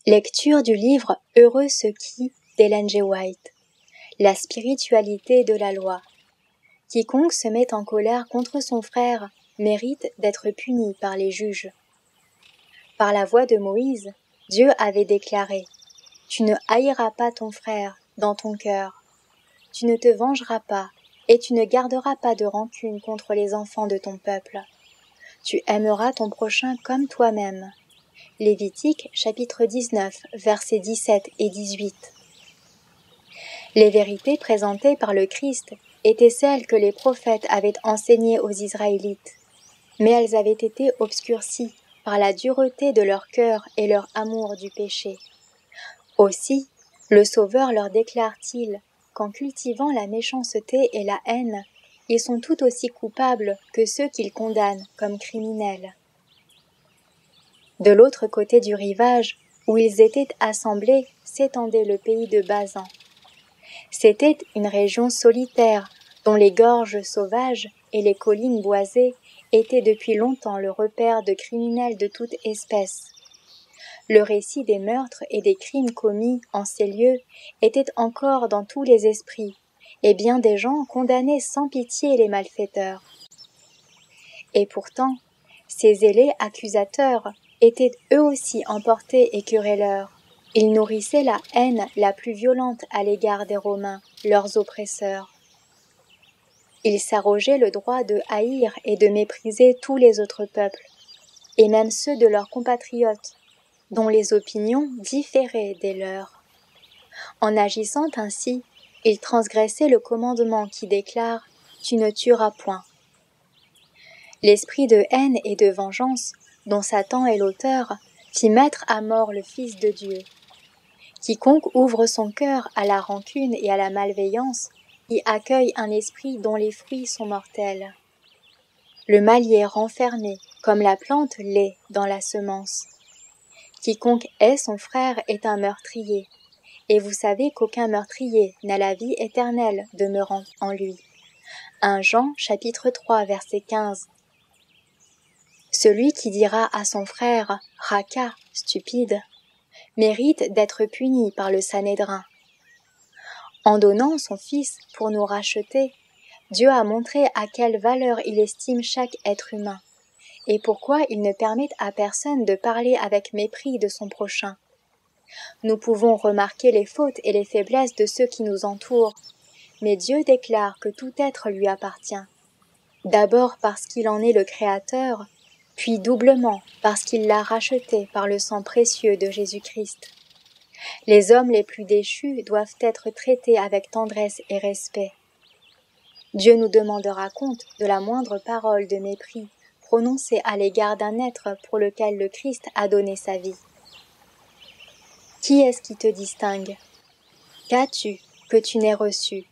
Lecture du livre Heureux ceux qui d'Ellen G. White. La spiritualité de la loi. Quiconque se met en colère contre son frère mérite d'être puni par les juges. Par la voix de Moïse, Dieu avait déclaré « Tu ne haïras pas ton frère dans ton cœur. Tu ne te vengeras pas et tu ne garderas pas de rancune contre les enfants de ton peuple. Tu aimeras ton prochain comme toi-même. » Lévitique chapitre 19, versets 17 et 18. Les vérités présentées par le Christ étaient celles que les prophètes avaient enseignées aux Israélites, mais elles avaient été obscurcies par la dureté de leur cœur et leur amour du péché. Aussi, le Sauveur leur déclare-t-il qu'en cultivant la méchanceté et la haine, ils sont tout aussi coupables que ceux qu'ils condamnent comme criminels. De l'autre côté du rivage, où ils étaient assemblés, s'étendait le pays de Basan. C'était une région solitaire, dont les gorges sauvages et les collines boisées étaient depuis longtemps le repère de criminels de toute espèce. Le récit des meurtres et des crimes commis en ces lieux était encore dans tous les esprits, et bien des gens condamnaient sans pitié les malfaiteurs. Et pourtant, ces zélés accusateurs étaient eux aussi emportés et querelleurs. Ils nourrissaient la haine la plus violente à l'égard des Romains, leurs oppresseurs. Ils s'arrogeaient le droit de haïr et de mépriser tous les autres peuples, et même ceux de leurs compatriotes, dont les opinions différaient des leurs. En agissant ainsi, ils transgressaient le commandement qui déclare « Tu ne tueras point ». L'esprit de haine et de vengeance, dont Satan est l'auteur, fit mettre à mort le Fils de Dieu. Quiconque ouvre son cœur à la rancune et à la malveillance y accueille un esprit dont les fruits sont mortels. Le mal y est renfermé, comme la plante l'est dans la semence. Quiconque hait son frère est un meurtrier, et vous savez qu'aucun meurtrier n'a la vie éternelle demeurant en lui. 1 Jean chapitre 3 verset 15. Celui qui dira à son frère « Raka, stupide », mérite d'être puni par le Sanhédrin. En donnant son Fils pour nous racheter, Dieu a montré à quelle valeur il estime chaque être humain, et pourquoi il ne permet à personne de parler avec mépris de son prochain. Nous pouvons remarquer les fautes et les faiblesses de ceux qui nous entourent, mais Dieu déclare que tout être lui appartient. D'abord parce qu'il en est le Créateur, puis doublement parce qu'il l'a racheté par le sang précieux de Jésus-Christ. Les hommes les plus déchus doivent être traités avec tendresse et respect. Dieu nous demandera compte de la moindre parole de mépris prononcée à l'égard d'un être pour lequel le Christ a donné sa vie. Qui est-ce qui te distingue? Qu'as-tu que tu n'aies reçu?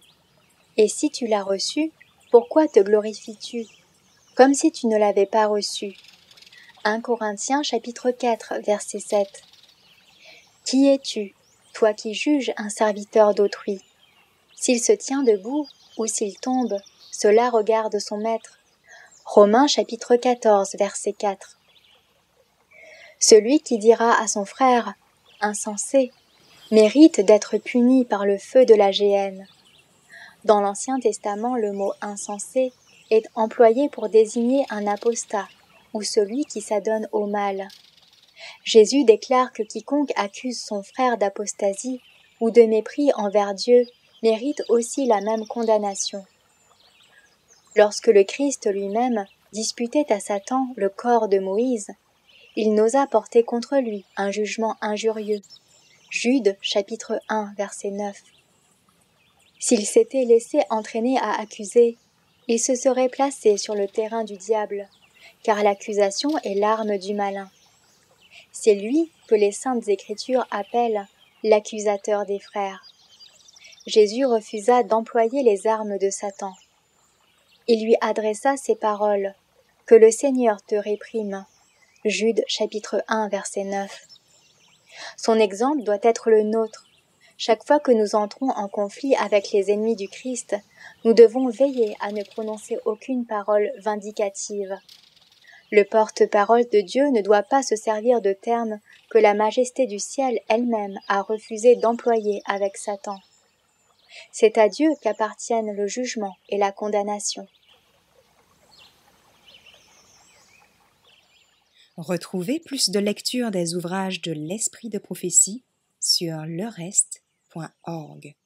Et si tu l'as reçu, pourquoi te glorifies-tu, comme si tu ne l'avais pas reçu? 1 Corinthiens chapitre 4 verset 7. Qui es-tu, toi qui juges un serviteur d'autrui? S'il se tient debout ou s'il tombe, cela regarde son maître. Romains chapitre 14 verset 4. Celui qui dira à son frère « insensé » mérite d'être puni par le feu de la géhenne. Dans l'Ancien Testament, le mot « insensé » est employé pour désigner un apostat ou celui qui s'adonne au mal. Jésus déclare que quiconque accuse son frère d'apostasie ou de mépris envers Dieu mérite aussi la même condamnation. Lorsque le Christ lui-même disputait à Satan le corps de Moïse, il n'osa porter contre lui un jugement injurieux. Jude chapitre 1 verset 9. S'il s'était laissé entraîner à accuser, il se serait placé sur le terrain du diable, car l'accusation est l'arme du malin. C'est lui que les saintes Écritures appellent l'accusateur des frères. Jésus refusa d'employer les armes de Satan. Il lui adressa ces paroles « Que le Seigneur te réprime » Jude chapitre 1 verset 9. Son exemple doit être le nôtre. Chaque fois que nous entrons en conflit avec les ennemis du Christ, nous devons veiller à ne prononcer aucune parole vindicative. Le porte-parole de Dieu ne doit pas se servir de termes que la majesté du ciel elle-même a refusé d'employer avec Satan. C'est à Dieu qu'appartiennent le jugement et la condamnation. Retrouvez plus de lectures des ouvrages de l'Esprit de prophétie sur lerest.org.